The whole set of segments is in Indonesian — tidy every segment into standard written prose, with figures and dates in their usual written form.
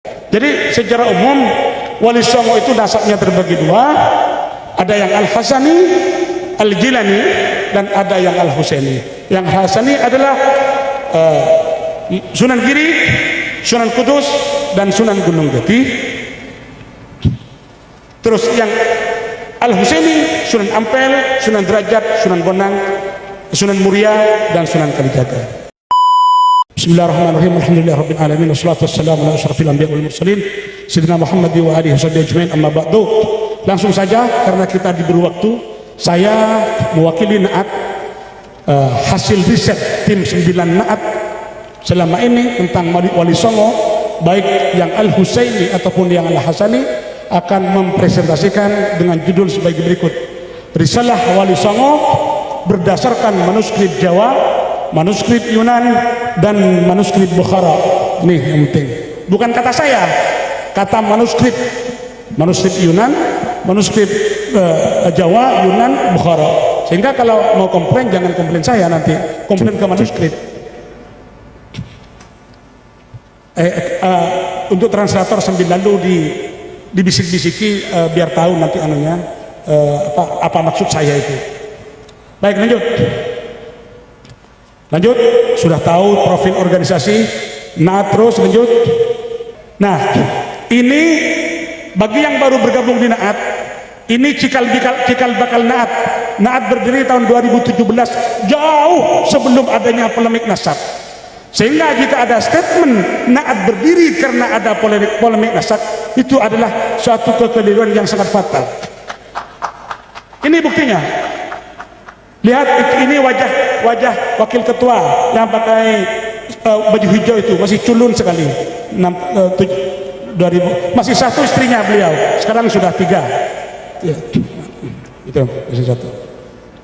Jadi secara umum Wali Songo itu nasabnya terbagi dua, ada yang Al-Hasani, Al-Jilani, dan ada yang Al-Husaini. Yang Hasani adalah Sunan Giri, Sunan Kudus, dan Sunan Gunung Jati. Terus yang Al-Husaini, Sunan Ampel, Sunan Derajat, Sunan Bonang, Sunan Muria, dan Sunan Kalijaga. Bismillahirrahmanirrahim. Alhamdulillahirabbil alamin wassalatu wassalamu ala asyrafil anbiya'i wal mursalin sayyidina Muhammad wa alihi washabihi ajmain, amma ba'du. Langsung saja karena kita diberi waktu, saya mewakili Naat hasil riset tim 9 Naat selama ini tentang Wali Songo, baik yang Al-Husaini ataupun yang Al-Hasani, akan mempresentasikan dengan judul sebagai berikut: Risalah Wali Songo berdasarkan manuskrip Jawa, manuskrip Yunan, dan manuskrip Bukhara. Nih yang penting, bukan kata saya, kata manuskrip Yunan, manuskrip Jawa, Yunan, Bukhara. Sehingga kalau mau komplain, jangan komplain saya, nanti komplain ke manuskrip. Untuk translator sambil lalu dibisik-bisiki, biar tahu nanti anunya apa maksud saya itu. Baik, lanjut, sudah tahu profil organisasi. Nah, terus lanjut. Nah, ini bagi yang baru bergabung di Naat, ini cikal bakal Naat. Naat berdiri tahun 2017, jauh sebelum adanya polemik nasab. Sehingga jika ada statement Naat berdiri karena ada polemik nasab, itu adalah suatu kekeliruan yang sangat fatal. Ini buktinya. Lihat, ini wajah wakil ketua yang pakai baju hijau itu, masih culun sekali. 2000, masih satu istrinya beliau, sekarang sudah 3. Ya, itu masih satu.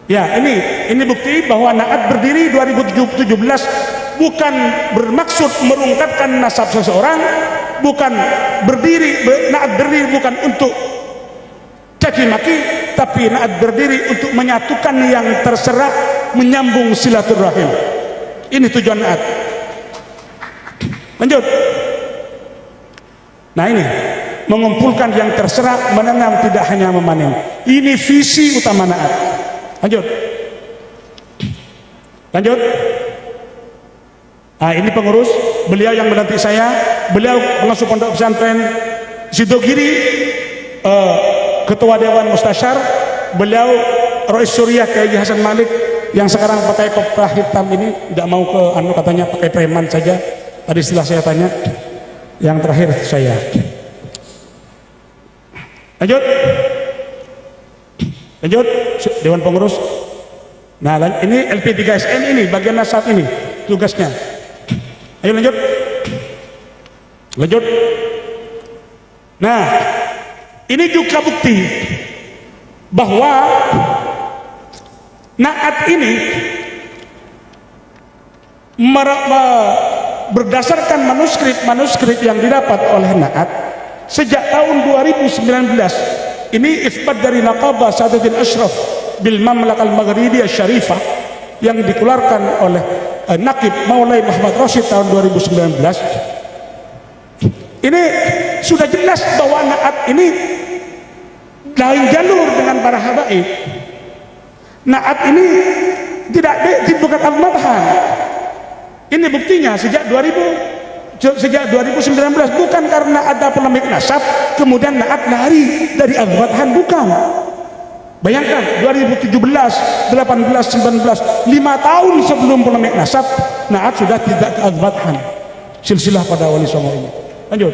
Ya, ini bukti bahwa Naat berdiri 2017 bukan bermaksud merungkatkan nasab seseorang, bukan Naat berdiri bukan untuk caci maki, tapi Naat berdiri untuk menyatukan yang terserak, menyambung silaturahim. Ini tujuan Naat. Lanjut. Nah, ini mengumpulkan yang terserak, menanam, tidak hanya memanen. Ini visi utama Naat. Lanjut. Nah, ini pengurus, beliau yang menanti saya, beliau pengasuh pondok pesantren Sidogiri, ketua Dewan Mustasyar, beliau Rois Suriah Kiai Hasan Malik, yang sekarang pakai koprah hitam ini, tidak mau ke katanya pakai preman saja. Tadi setelah saya tanya, yang terakhir saya. Lanjut, Dewan Pengurus. Nah, ini LP3SN, ini bagian nasab, ini tugasnya. Ayo lanjut. Nah, ini juga bukti bahwa Naat ini berdasarkan manuskrip yang didapat oleh Naat sejak tahun 2019. Ini isbat dari Naqabah Sadatul Ashraf bil Mamlakah Al-Maghribiyah Syarifah yang dikeluarkan oleh Naqib Maulai Muhammad Rashid tahun 2019. Ini sudah jelas bahwa Naat ini lain jalur dengan para habaib. Naat ini bukan al-madhan. Ini buktinya sejak 2019, bukan karena ada polemik nasab kemudian Naat lari dari al-madhan, bukan. Bayangkan 2017, 18, 19, 5 tahun sebelum polemik nasab, Naat sudah tidak ke al-madhan, silsilah pada Wali Songo ini. Lanjut.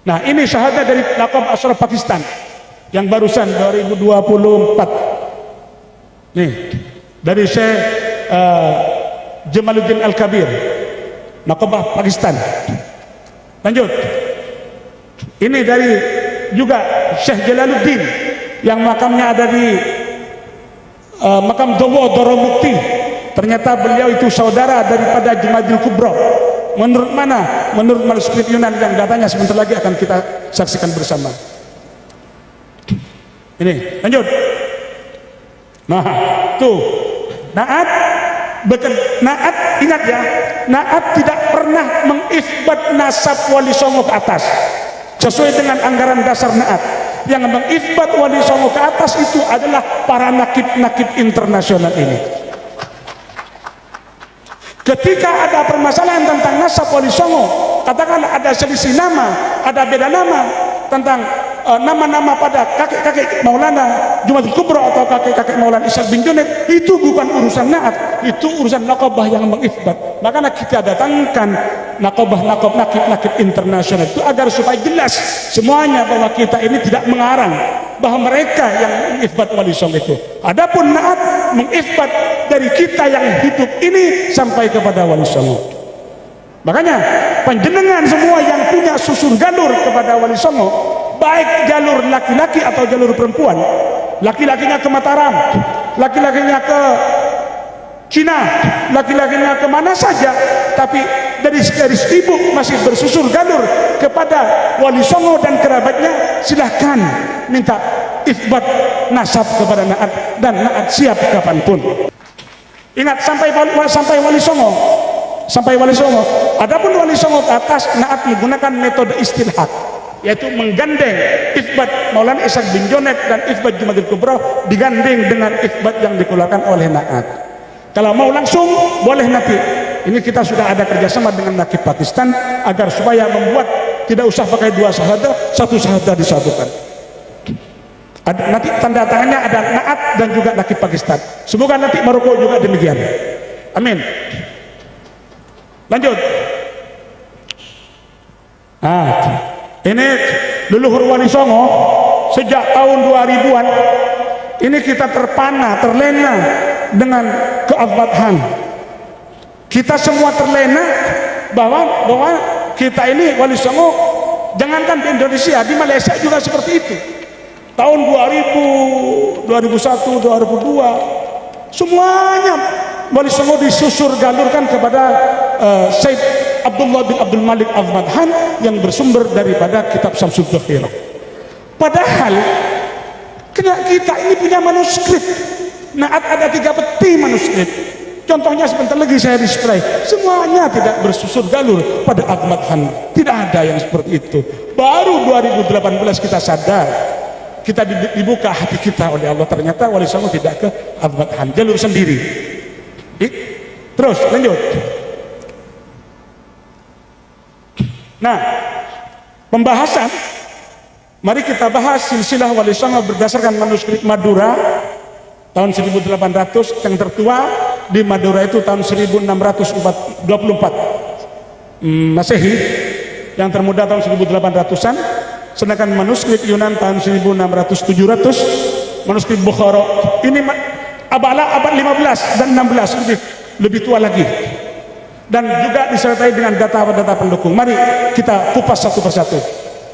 Nah, ini syahadat dari Naqab Ashraf Pakistan yang barusan 2024. Nih, dari Syekh Jamaluddin Al-Kabir, Naqabah Pakistan. Lanjut. Ini dari juga Syekh Jalaluddin yang makamnya ada di makam Dowo Doromukti. Ternyata beliau itu saudara daripada Jumadil Kubro. Menurut mana? Menurut manuskrip Yunan yang datanya sebentar lagi akan kita saksikan bersama. Ini, lanjut. Nah, tuh Naat Naat, ingat ya, Naat tidak pernah mengisbat nasab Wali Songo ke atas sesuai dengan anggaran dasar Naat. Yang mengisbat Wali Songo ke atas itu adalah para nakib-nakib internasional ini. Ketika ada permasalahan tentang nasab Wali Songo, katakanlah ada selisih nama, ada beda nama tentang nama-nama pada kakek-kakek Maulana Jumatul Kubro atau kakek-kakek Maulana Ishaq bin Junaid, itu bukan urusan Naat, itu urusan Naqabah yang mengisbat. Makanya kita datangkan Naqabah-Naqab, nakib-nakib internasional itu agar supaya jelas semuanya bahwa kita ini tidak mengarang, bahwa mereka yang mengisbat Wali Songo itu. Adapun Naat mengisbat dari kita yang hidup ini sampai kepada Wali Songo. Makanya panjenengan semua yang punya susur galur kepada Wali Songo, baik jalur laki-laki atau jalur perempuan, laki-lakinya ke Mataram, laki-lakinya ke Cina, laki-lakinya kemana saja, tapi dari garis ibu masih bersusur galur kepada Wali Songo dan kerabatnya, silahkan minta isbat nasab kepada Naat, dan Naat siap kapanpun. Ingat, sampai Wali Songo, sampai Wali Songo. Adapun Wali Songo ke atas, Naat menggunakan metode istilhaq, yaitu menggandeng isbat Maulana Ishaq bin Junaid dan isbat Jumatul Kubro digandeng dengan isbat yang dikeluarkan oleh Naat. Kalau mau langsung boleh nanti. Ini kita sudah ada kerjasama dengan nakib Pakistan agar supaya membuat tidak usah pakai dua syahadah, satu syahadah disatukan. Nanti tanda tangannya ada Naat dan juga nakib Pakistan. Semoga nanti Maroko juga demikian. Amin. Lanjut. Ini leluhur Wali Songo sejak tahun 2000-an ini kita terpana, terlena dengan keabsahan. Kita semua terlena bahwa kita ini Wali Songo, jangankan di Indonesia, di Malaysia juga seperti itu. Tahun 2000, 2001, 2002 semuanya Wali Songo disusur galurkan kepada Said Abdullah bin Abdul Malik Al-Madhan yang bersumber daripada kitab Syamsul Dhakhirah. Padahal kita ini punya manuskrip. Naat ada 3 peti manuskrip. Contohnya sebentar lagi saya display. Semuanya tidak bersusur galur pada Al-Madhan. Tidak ada yang seperti itu. Baru 2018 kita sadar, kita dibuka hati kita oleh Allah, ternyata Wali Songo tidak ke Al-Madhan, jalur sendiri. Terus lanjut. Nah, pembahasan, mari kita bahas silsilah Wali Songo berdasarkan manuskrip Madura tahun 1800. Yang tertua di Madura itu tahun 1624 Masehi, yang termuda tahun 1800-an. Sedangkan manuskrip Yunan tahun 1600-700, manuskrip Bukhara ini abad 15 dan 16, lebih tua lagi, dan juga disertai dengan data-data pendukung. Mari kita kupas satu persatu.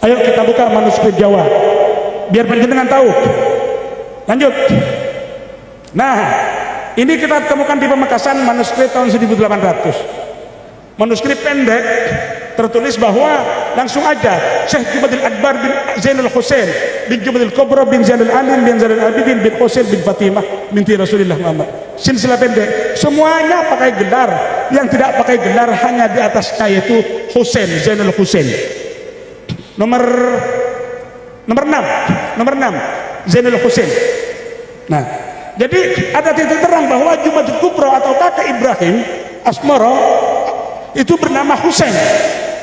Ayo kita buka manuskrip Jawa biar panjenengan tahu. Lanjut. Nah, ini kita temukan di Pamekasan manuskrip tahun 1800. Manuskrip pendek tertulis bahwa langsung aja Syekh Jumadil Akbar bin Zainal Husain bin Jumadil Kubra bin Zainal Alim bin Zainal Abidin bin Husain bin Fatimah binti Rasulullah Muhammad. Silsilah pendek, semuanya pakai gelar. Yang tidak pakai gelar hanya di atasnya, yaitu Husain, Zainal Husain. Nomor 6 Zainal Husain. Nah, jadi ada titik terang bahwa Jumadil Kubra atau kakek Ibrahim Asmara itu bernama Husain.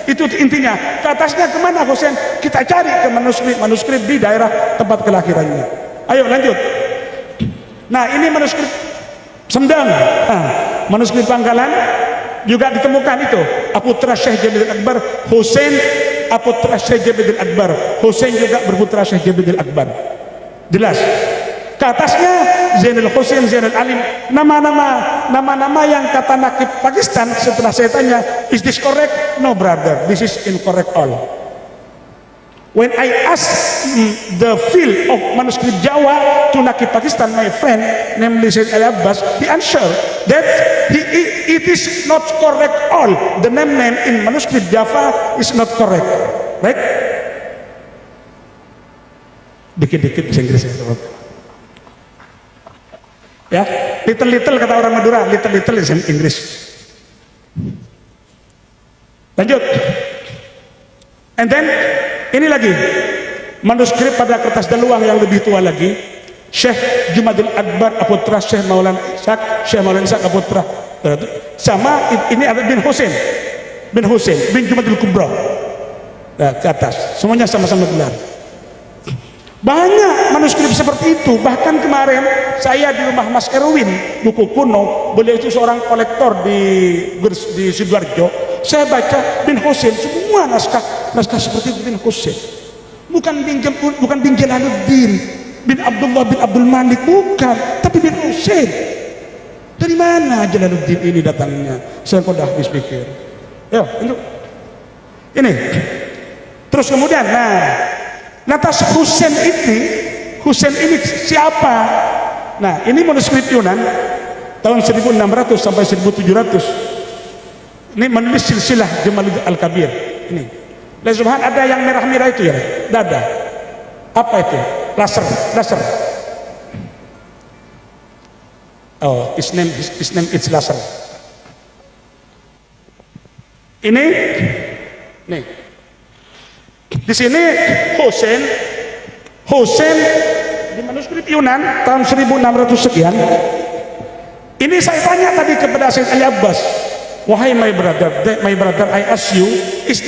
Itu intinya. Ke atasnya kemana Husain? Kita cari ke manuskrip di daerah tempat kelahirannya. Ayo lanjut. Nah, ini manuskrip Sendang. Manuskrip Pangkalan juga ditemukan itu. Aputra Syekh Jabir Akbar Husain, aputra Syekh Jabir Akbar Husain juga berputra Syekh Jabir Akbar. Jelas. Ke atasnya Zainal Husain, Zainal Alim, nama-nama yang kata nakib Pakistan. Setelah saya tanya, is this correct? No brother, this is incorrect all. When I ask the field of manuskrip Jawa to nakib Pakistan, my friend namely Said Ali Abbas, he answered that it is not correct all. The name in manuskrip Java is not correct, right? Dikit-dikit bahasa Inggris ya, teman. Ya, little kata orang Madura, little is Inggris. Lanjut. And then ini lagi manuskrip pada kertas daluang yang lebih tua lagi, Syekh Jumadil Akbar Aputra Syekh Maulana Ishaq Aputra, sama ini ada bin Husain bin Jumadil Kubra. Nah, ke atas semuanya sama-sama gelar. Banyak manuskrip seperti itu. Bahkan kemarin saya di rumah Mas Erwin buku kuno, beliau itu seorang kolektor di Sidoarjo. Saya baca bin Husain, semua naskah seperti itu bin Husain. Bukan bin Jalaluddin bin Abdullah bin Abdul Malik, bukan, tapi bin Husain. Dari mana Jalaluddin ini datangnya? Saya kok dah habis pikir. Ya, ini. Terus kemudian, lantas Husain ini siapa? Nah, ini manuskrip Yunan tahun 1600 sampai 1700. Ini menulis silsilah Jamaluddin Al-Kabir. Ini. Lihat subhan, ada yang merah-merah itu ya, dada. Apa itu? Laser. Oh, his name is laser. Ini, nih. Di sini Husain di manuskrip Yunan tahun 1600 sekian. Ini saya tanya tadi kepada Sayyid Ali Abbas, wahai my brother, I ask you, is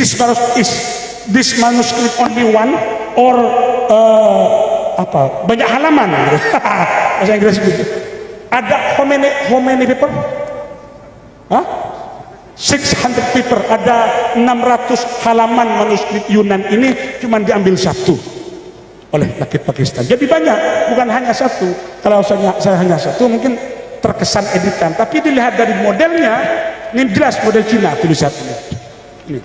this manuscript only one or banyak halaman? Bahasa Inggris begitu. Ada how many paper? 600 paper, ada 600 halaman manuskrip Yunan ini cuma diambil satu oleh rakyat Pakistan. Jadi banyak, bukan hanya satu. Kalau saya hanya satu mungkin terkesan editan, tapi dilihat dari modelnya, ini jelas model Cina tulisannya. Ini.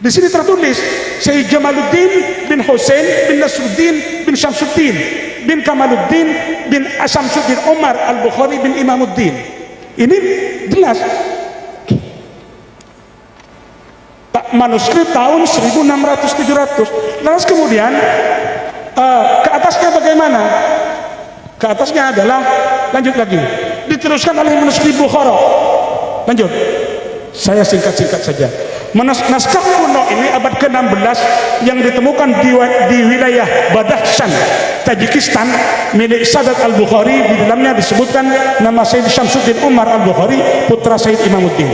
Di sini tertulis Syekh Jamaluddin bin Husain bin Nasruddin bin Syamsuddin bin Kamaluddin bin Syamsuddin Umar Al-Bukhari bin Imamuddin. Ini jelas. Manuskrip tahun 1600-700. Lalu kemudian ke atasnya bagaimana? Ke atasnya adalah, lanjut lagi, diteruskan oleh manuskrip Bukhara. Lanjut, saya singkat-singkat saja. Naskah kuno ini abad ke-16 yang ditemukan di wilayah Badakhshan, Tajikistan, milik Sadat Al-Bukhari. Di dalamnya disebutkan nama Sayyid Syamsuddin Umar Al-Bukhari, putra Sayyid Imamuddin.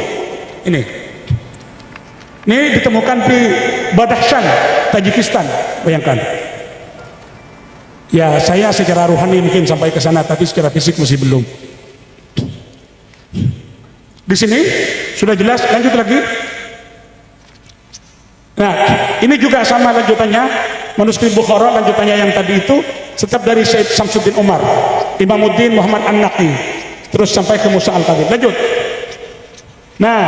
Ini ditemukan di Badakhshan, Tajikistan. Bayangkan. Ya, saya secara rohani mungkin sampai ke sana, tapi secara fisik masih belum. Di sini sudah jelas. Lanjut lagi. Nah, ini juga sama lanjutannya, manuskrip Bukhara lanjutannya yang tadi itu, tetap dari Syed Syamsuddin Umar, Imamuddin Muhammad An-Naqi, terus sampai ke Musa Al-Kadhib. Lanjut. Nah,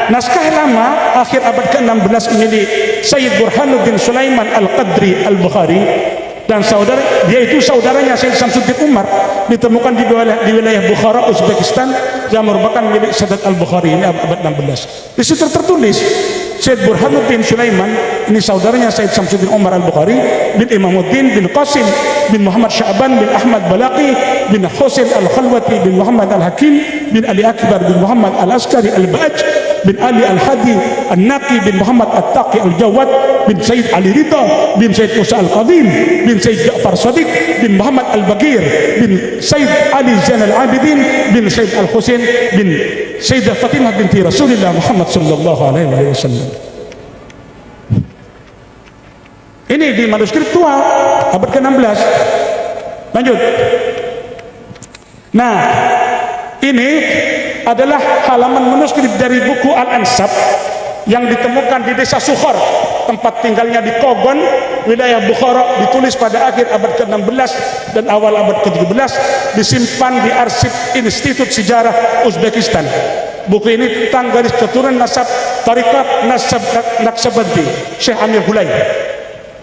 naskah lama akhir abad ke-16 milik Sayyid Burhanuddin Sulaiman Al-Qadri Al-Bukhari dan dia itu saudaranya Sayyid Syamsuddin Umar, ditemukan di wilayah Bukhara, Uzbekistan, yang merupakan milik Sadat Al-Bukhari. Ini abad 16. Di situ tertulis Sayyid Burhanuddin Sulaiman, ini saudaranya Sayyid Syamsuddin Umar Al-Bukhari bin Imamuddin bin Qasim bin Muhammad Sya'ban bin Ahmad Balaqi bin Husain Al-Khalwati bin Muhammad Al-Hakim bin Ali Akbar bin Muhammad Al-Askari Al-Ba'aj bin Ali Al-Hadi An-Naqi bin Muhammad At-Taqi Al-Jawad bin Sayyid Ali Ridha bin Sayyid Musa Al-Qadim bin Sayyid Ja'far Sadiq bin Muhammad Al-Bagir bin Sayyid Ali Zain Al-Abidin bin Sayyid Al-Husain bin Sayyidah Fatimah binti Rasulullah Muhammad sallallahu alaihi wasallam. Ini di manuskrip tua abad ke-16. Lanjut. Nah, ini adalah halaman manuskrip dari buku Al-Ansab yang ditemukan di desa Sukhor, tempat tinggalnya di Kogon, wilayah Bukhara, ditulis pada akhir abad ke-16 dan awal abad ke-17, disimpan di arsip Institut Sejarah Uzbekistan. Buku ini tentang garis keturunan nasab Tariqat Naqsabandi Syekh Amir Hulay,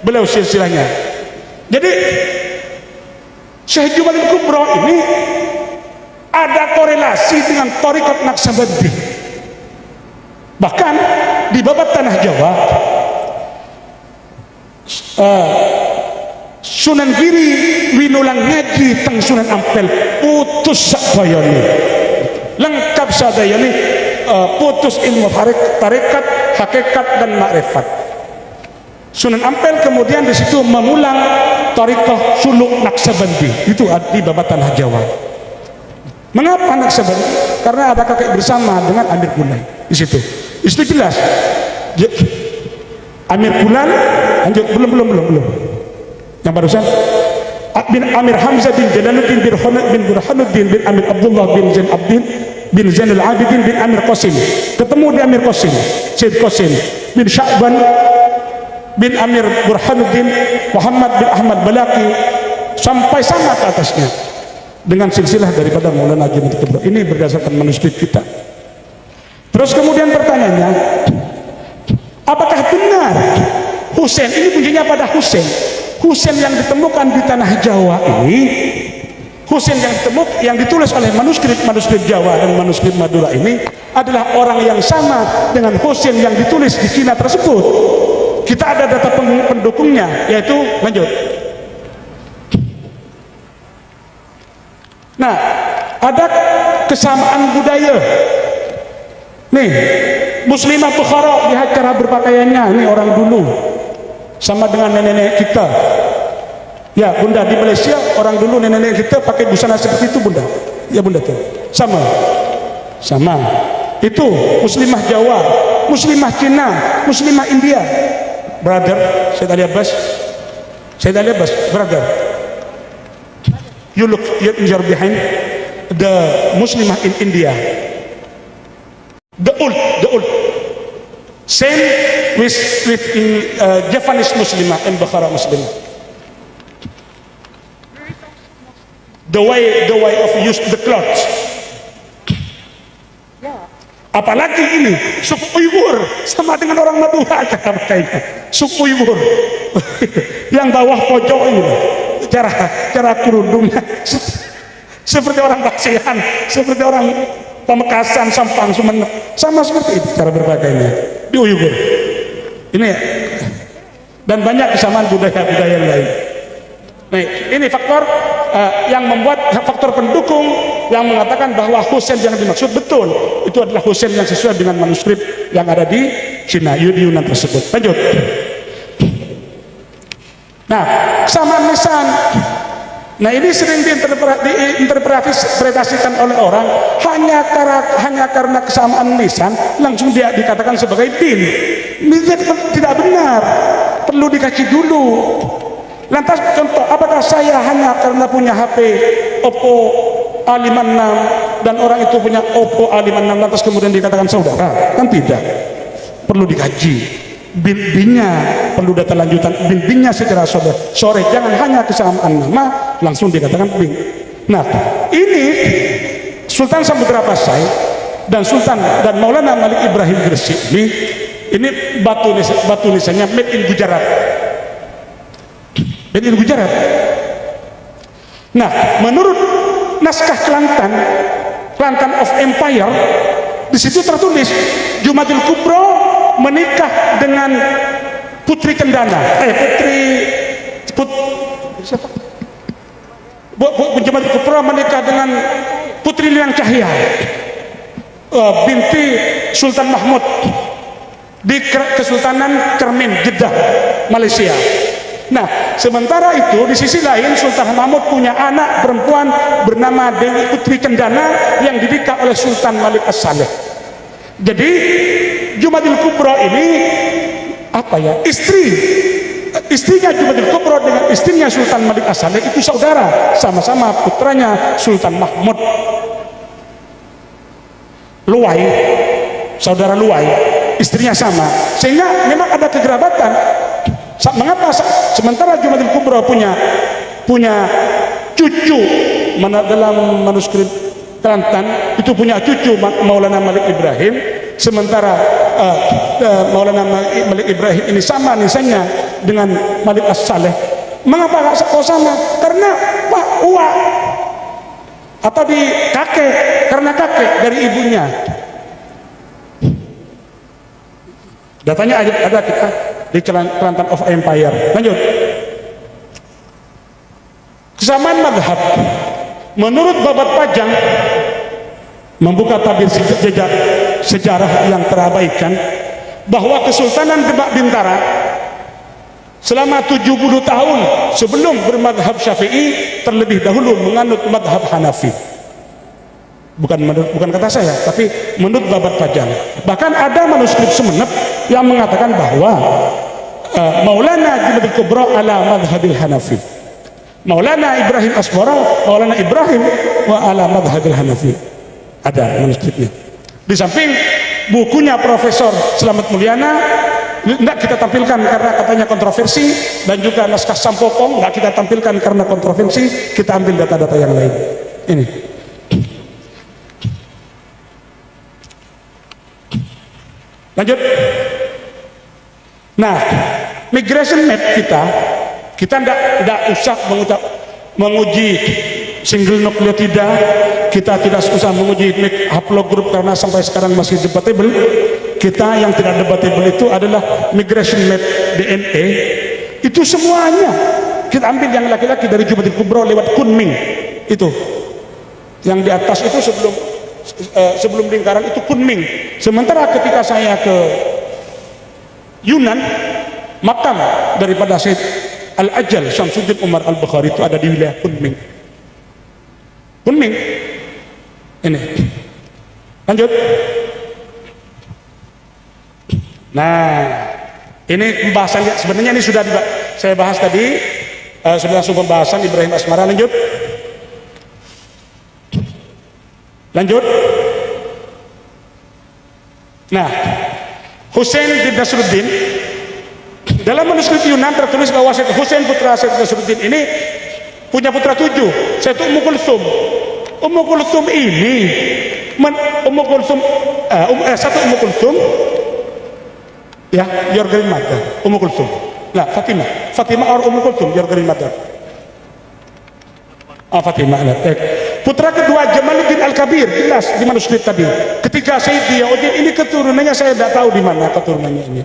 beliau silsilahnya. Jadi Syekh Jumadil Kubra ini ada korelasi dengan Tariqat Naqsabandi. Bahkan di babat tanah Jawa, Sunan Giri winulang ngaji teng Sunan Ampel putus sakbayane lengkap sadayane, putus ilmu tarekat, hakikat dan makrifat. Sunan Ampel kemudian di situ mengulang Thariqah Suluk Naksabandi, itu di Babat Tanah Jawa. Mengapa Naksabandi? Karena ada kakek bersama dengan Amir Pulai di situ. Itu jelas. Amir Pulai, lanjut, belum. Yang barusan bin Amir Hamzah bin Jalaluddin bin Burhanuddin bin Amir Abdullah bin Zain Abdin bin Zainul Abidin bin Amir Qasim, ketemu di Amir Qasim, Syed Qasim bin Sya'ban bin Amir Burhanuddin Muhammad bin Ahmad Balaki sampai sama ke atasnya dengan silsilah daripada Maulana Haji Muhammad Kubro. Ini berdasarkan manuskrip kita. Terus kemudian pertanyaannya, apakah benar Husain, ini kuncinya pada Husain, Husain yang ditemukan di tanah Jawa ini, Husain yang ditulis oleh manuskrip Jawa dan manuskrip Madura ini adalah orang yang sama dengan Husain yang ditulis di Cina tersebut. Kita ada data pendukungnya, yaitu, lanjut. Nah, ada kesamaan budaya. Nih, Muslimah Bukhara, lihat cara berpakaiannya. Ini orang dulu sama dengan nenek-nenek kita. Ya bunda, di Malaysia orang dulu nenek-nenek kita pakai busana seperti itu bunda. Ya bunda tuh sama itu Muslimah Jawa, Muslimah Cina, Muslimah India. Brother Syed Ali Abbas, brother, you look, you're behind the Muslimah in India, the old same with Japanese Muslimah and Bukhara Muslimah. The way of use the clothes. Apalagi ini suku Uyghur sama dengan orang Madura, suku Uyghur yang bawah pojok ini, cara kerudungnya seperti orang Basihan, seperti orang Pamekasan, Sampang, Sumeneb, sama seperti itu cara berpakaiannya di Uyghur ini, dan banyak kesamaan budaya-budaya lain. Nah, ini faktor yang membuat faktor pendukung yang mengatakan bahwa Husain yang dimaksud betul itu adalah Husain yang sesuai dengan manuskrip yang ada di Cina, di Yunan tersebut. Lanjut. Nah, kesamaan lisan. Nah, ini sering diinterpretasikan oleh orang hanya karena kesamaan lisan langsung dia dikatakan sebagai din. Ini tidak benar. Perlu dikaji dulu. Lantas contoh, apakah saya hanya karena punya HP Oppo A56 dan orang itu punya Oppo A56 lantas kemudian dikatakan saudara? Kan tidak. Perlu dikaji. Bin-binnya perlu data lanjutan, bin-binnya secara sore. Jangan hanya kesamaan nama langsung dikatakan bin. Nah, ini Sultan Samudra Pasai dan Maulana Malik Ibrahim Gresik ini batu nisannya made in Gujarat. Nah, menurut naskah Kelantan of Empire, di situ tertulis Jumadil Kubro menikah dengan Putri Kendana. Jumadil Kubro menikah dengan Putri Liang Cahya, binti Sultan Mahmud di Kesultanan Kermin, Jeddah, Malaysia. Nah, sementara itu di sisi lain Sultan Mahmud punya anak perempuan bernama Dewi Putri Kendana yang dinikah oleh Sultan Malik As-Saleh. Jadi Jumadil Kubro ini istrinya Jumadil Kubro dengan istrinya Sultan Malik As-Saleh itu saudara, sama-sama putranya Sultan Mahmud. Luwai, saudara Luwai, istrinya sama, sehingga memang ada kekerabatan. Mengapa sementara Jumadil Kubro punya cucu, dalam manuskrip Kelantan itu punya cucu Maulana Malik Ibrahim, sementara Maulana Malik Ibrahim ini sama nisannya dengan Malik As-Saleh. Mengapa kok sama? Karena uak atau di kakek, karena kakek dari ibunya. Datanya ada kita di Kelantan of Empire. Lanjut. Kesamaan madhab menurut Babat Pajang membuka tabir jejak sejarah yang terabaikan bahwa Kesultanan Demak Bintara selama 70 tahun sebelum bermadhab Syafi'i terlebih dahulu menganut madhab Hanafi. Bukan kata saya, tapi menurut Babat Pajang. Bahkan ada manuskrip Sumenep yang mengatakan bahwa Maulana Jumadil Kubra ala madhabil Hanafi, Maulana Ibrahim Asmara, Maulana Ibrahim wa ala madhabil Hanafi. Ada manuskripnya. Di samping bukunya Profesor Slamet Mulyana tidak kita tampilkan karena katanya kontroversi, dan juga naskah Sampokong tidak kita tampilkan karena kontroversi. Kita ambil data-data yang lain. Ini. Lanjut. Nah, migration map kita tidak usah menguji single nukleotida, kita tidak usah menguji haplogroup karena sampai sekarang masih debatable. Kita yang tidak debatable itu adalah migration map DNA. Itu semuanya kita ambil yang laki-laki dari Jumadil Kubra lewat Kunming. Itu yang di atas itu sebelum lingkaran itu Kunming. Sementara ketika saya ke Yunan, makam daripada Syed Al-Ajal Syamsuddin Umar Al-Bukhari itu ada di wilayah Kunming. Kunming. Ini. Lanjut. Nah, ini pembahasannya sebenarnya ini sudah saya bahas tadi, sudah langsung pembahasan Ibrahim Asmara. Lanjut. Nah, Husain bin Nasruddin dalam manuskrip Yunan tertulis bahwa Syed Husain putra Syed Nasruddin ini punya putra 7. Satu Ummu Kulsum. Ummu Kulsum ini satu Ummu Kulsum ya, your grandmother Ummu Kulsum. Nah, Fatimah or Ummu Kulsum, your grandmother. Fatimah. Putra kedua Jamaluddin Al-Kabir, jelas di manuskrip tadi. Ketika Sayyid Diyaudin, ini keturunannya saya tidak tahu di mana keturunannya ini.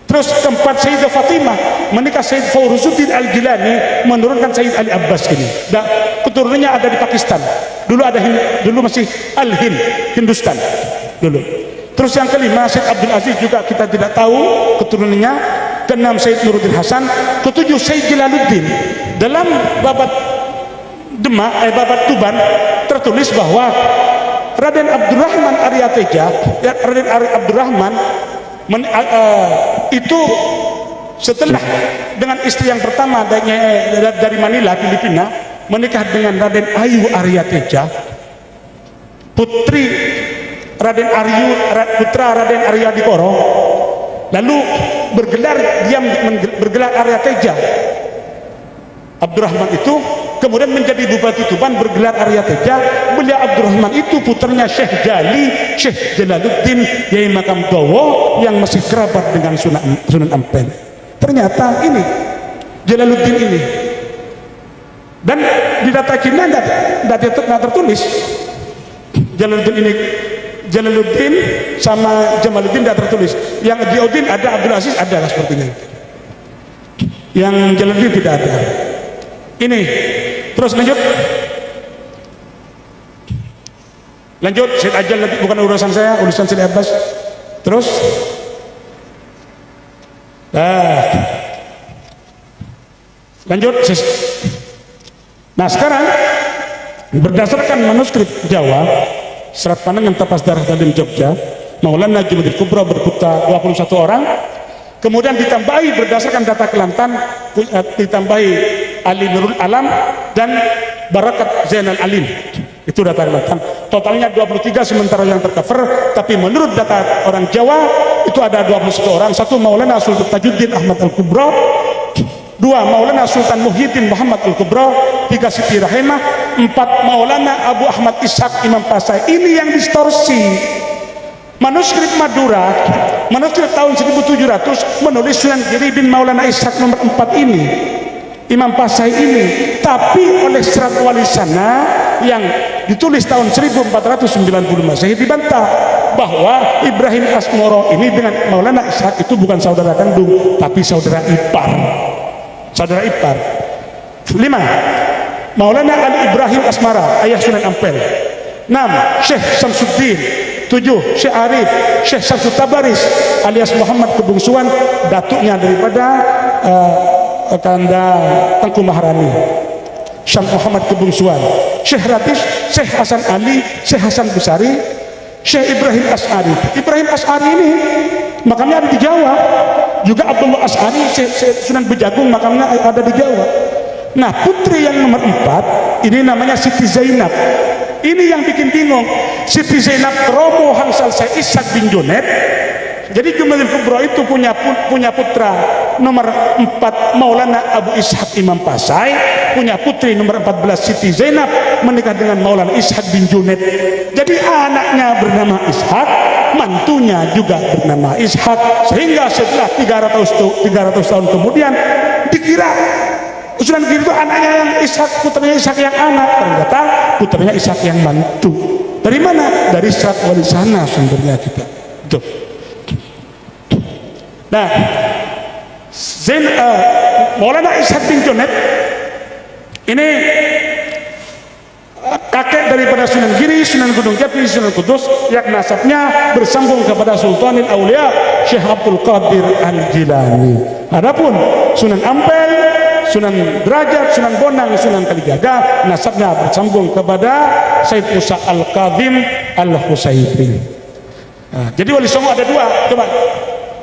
Terus keempat Sayyidah Fatimah menikah Sayyid Fauruzuddin Al-Jilani, menurunkan Sayyid Ali Abbas ini. Dan keturunannya ada di Pakistan. Dulu masih Al-Hind, Hindustan dulu. Terus yang kelima Sayyid Abdul Aziz juga kita tidak tahu keturunannya. Keenam Sayyid Nuruddin Hasan. Ketujuh Sayyid Jalaluddin. Dalam Babat Demak, Babat Tuban tertulis bahwa Raden Abdurrahman Arya Teja, Raden Abdurrahman itu setelah dengan istri yang pertama dari Manila, Filipina, menikah dengan Raden Ayu Arya Teja, putri putra Raden Arya Dikoro, lalu bergelar Arya Teja. Abdurrahman itu kemudian menjadi Bupati Tuban bergelar Arya Teja. Beliau Abdurrahman itu putranya Syekh Jalaluddin Yai Makam Dowo yang masih kerabat dengan Sunan Ampel. Ternyata ini Jalaluddin ini, dan di data kita tidak tertulis Jalaluddin sama Jamaluddin tidak tertulis. Yang Diyaudin ada, Abdul Aziz ada sepertinya, yang Jalaluddin tidak ada. Ini terus lanjut Syed Ajal nanti bukan urusan saya, urusan Syed Abbas. Terus lanjut. Nah sekarang berdasarkan manuskrip Jawa, Serat Pandangan Tapas Darah Dalim Jogja, Maulana Jumadil Kubra berputra 21 orang. Kemudian ditambahi berdasarkan data Kelantan, ditambahi Ali Nurul Alam dan Barakat Zainal Alim. Itu data Kelantan. Totalnya 23 sementara yang tercover, tapi menurut data orang Jawa itu ada 21 orang. Satu Maulana Sultan Tajuddin Ahmad Al-Kubra, dua Maulana Sultan Muhyiddin Muhammad Al-Kubra, tiga Siti Rahimah, empat Maulana Abu Ahmad Ishaq Imam Pasai. Ini yang distorsi. Manuskrip Madura, manuskrip tahun 1700 menulis Sunan Giri bin Maulana Ishaq nomor 4 ini, Imam Pasai ini, tapi oleh Serat Wali Sana yang ditulis tahun 1490 Masehi dibantah bahwa Ibrahim Asmoro ini dengan Maulana Ishaq itu bukan saudara kandung, tapi saudara ipar. Saudara ipar. 5. Maulana Ali Ibrahim Asmara, ayah Sunan Ampel. 6. Syekh Samsuddin. 7. Syekh Arif, Syekh Samsud Tabaris alias Muhammad Kebungsuan, datuknya daripada Kanda Tengku Maharani, Syekh Muhammad Kebungsuan. Syekh Ratis, Syekh Hasan Ali, Syekh Hasan Besari, Syekh Ibrahim As'ari. Ibrahim As'ari ini makamnya ada di Jawa. Juga Abdullah As'ari, Syekh Sunan Bejagung, makamnya ada di Jawa. Nah, putri yang nomor 4 ini namanya Siti Zainab. Ini yang bikin bingung. Siti Zainab Romo Hangsal Syekh Ishak bin Junaid. Jadi Jumadil Kubro itu punya putra nomor 4 Maulana Abu Ishaq Imam Pasai, punya putri nomor 14 Siti Zainab menikah dengan Maulana Ishaq bin Junaid. Jadi anaknya bernama Ishaq, mantunya juga bernama Ishaq, sehingga setelah 300 tahun kemudian dikira Sunan Giri itu anaknya yang Ishak, putranya Ishak yang anak, ternyata putranya Ishak yang mantu. Dari mana? Dari serat wali sana sumbernya kita. Tuh. Nah, Maulana Ishak bin Junaid ini kakek daripada Sunan Giri, Sunan Gunung Jati, Sunan Kudus, yang nasabnya bersambung kepada Sultanul Aulia Syekh Abdul Qadir Al-Jilani. Adapun Sunan Ampel, Sunan Derajat, Sunan Bonang, Sunan Kalijaga nasabnya bersambung kepada Said Musa Al-Kadhim Al-Husayfi. Nah, jadi Wali Songo ada 2. Coba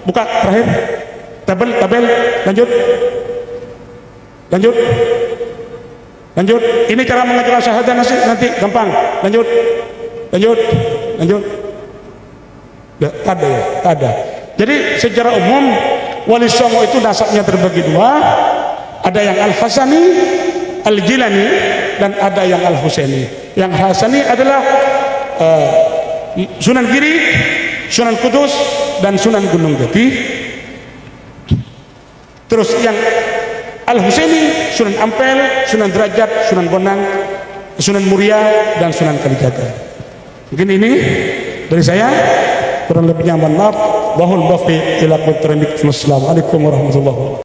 buka terakhir tabel, lanjut. Ini cara mengajarkan syahadah nanti gampang. Lanjut. Ada. Jadi secara umum Wali Songo itu nasabnya terbagi 2. Ada yang Al-Hasani, Al-Jilani, dan ada yang Al-Husaini. Yang Hasani adalah Sunan Giri, Sunan Kudus, dan Sunan Gunung Jati. Terus yang Al-Husaini, Sunan Ampel, Sunan Derajat, Sunan Bonang, Sunan Muria, dan Sunan Kalijaga. Mungkin ini dari saya, kurang lebihnya mohon maaf. Wahul bafi ila qutranik. Wassalamualaikum warahmatullahi wabarakatuh.